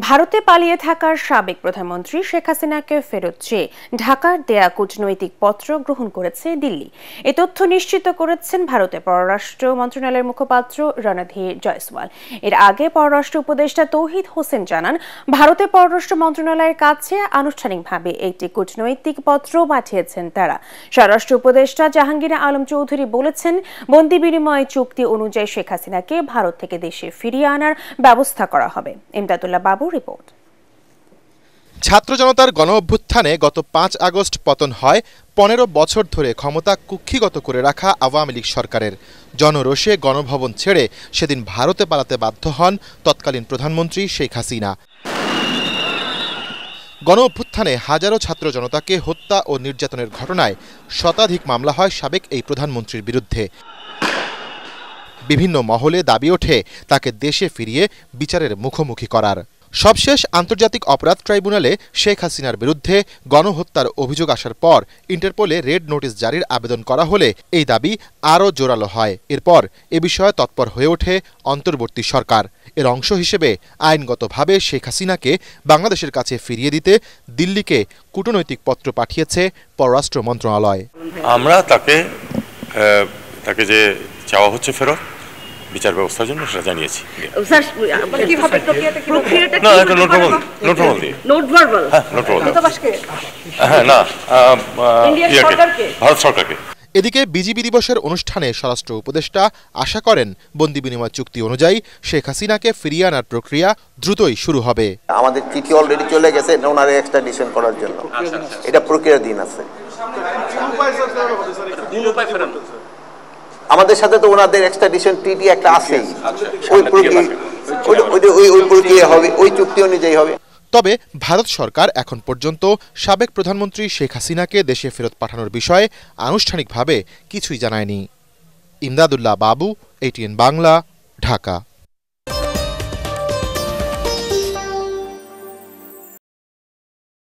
ভারতে পালিয়ে থাকার সাবেক প্রধানমন্ত্রী শেখ হাসিনাকে ফেরত চেয়ে ঢাকার দেয়া কূটনৈতিক পত্র গ্রহণ করেছে দিল্লি। এ তথ্য নিশ্চিত করেছেন ভারতের পররাষ্ট্র মন্ত্রণালয়ের মুখপাত্র রণধীর জয়সওয়াল। এর আগে পররাষ্ট্র উপদেষ্টা তৌহিদ হোসেন জানান, ভারতের পররাষ্ট্র মন্ত্রণালয়ের কাছে আনুষ্ঠানিকভাবে একটি কূটনৈতিক পত্র পাঠিয়েছেন তারা। স্বরাষ্ট্র উপদেষ্টা জাহাঙ্গীর আলম চৌধুরী বলেছেন, বন্দি বিনিময় চুক্তি অনুযায়ী শেখ হাসিনাকে ভারত থেকে দেশে ফিরিয়ে আনার ব্যবস্থা করা হবে। ইমদাদুল্লাহ বাবু রিপোর্ট। ছাত্র জনতার গণ অভ্যুত্থানে গত 5 আগস্ট পতন হয় 15 বছর ধরে ক্ষমতা কুক্ষিগত করে রাখা আওয়ামী লীগ সরকারের। জনরোষে গণভবন ছেড়ে সেদিন ভারতে পালাতে বাধ্য হন তৎকালীন প্রধানমন্ত্রী শেখ হাসিনা। গণ অভ্যুত্থানে হাজারো ছাত্র জনতাকে হত্যা ও নির্যাতনের ঘটনায় শতাধিক মামলা হয় সাবেক এই প্রধানমন্ত্রীর বিরুদ্ধে। বিভিন্ন মহলে দাবি ওঠে তাকে দেশে ফিরিয়ে বিচারের মুখোমুখি করার। সবশেষ আন্তর্জাতিক অপরাধ ট্রাইব্যুনালে শেখ হাসিনার বিরুদ্ধে গণহত্যার অভিযোগ আসার পর ইন্টারপোলে রেড নোটিশ জারির আবেদন করা হলে এই দাবি আরও জোরালো হয়। এরপর এ বিষয়ে তৎপর হয়ে ওঠে অন্তর্বর্তী সরকার। এর অংশ হিসেবে আইনগতভাবে শেখ হাসিনাকে বাংলাদেশের কাছে ফিরিয়ে দিতে দিল্লিকে কূটনৈতিক পত্র পাঠিয়েছে পররাষ্ট্র মন্ত্রণালয়। আমরা তাকে যে চাওয়া হচ্ছে ফেরত বিচার ব্যবস্থার জন্য সেটা জানিয়েছি। ভারত সরকারকে। এদিকে বিজিবি দিবসের অনুষ্ঠানে স্বরাষ্ট্র উপদেষ্টা আশা করেন বন্দি বিনিময় চুক্তি অনুযায়ী শেখ হাসিনাকে ফিরিয়ে আনার প্রক্রিয়া দ্রুতই শুরু হবে। আমাদের চিঠি অলরেডি চলে গেছে ওনার এক্সট্রাডিশন করার জন্য, এটা প্রক্রিয়ার দিন আছে। আমাদের সাথে তো ওনাদের এক্সট্রাডিশন ট্রিটি একটা আছেই, ওই প্রক্রিয়া হবে, ওই চুক্তি অনুযায়ী হবে। তবে ভারত সরকার এখন পর্যন্ত সাবেক প্রধানমন্ত্রী শেখ হাসিনাকে দেশে ফেরত পাঠানোর বিষয়ে আনুষ্ঠানিকভাবে কিছুই জানায়নি। ইমদাদুল্লাহ বাবু, ATN বাংলা, ঢাকা।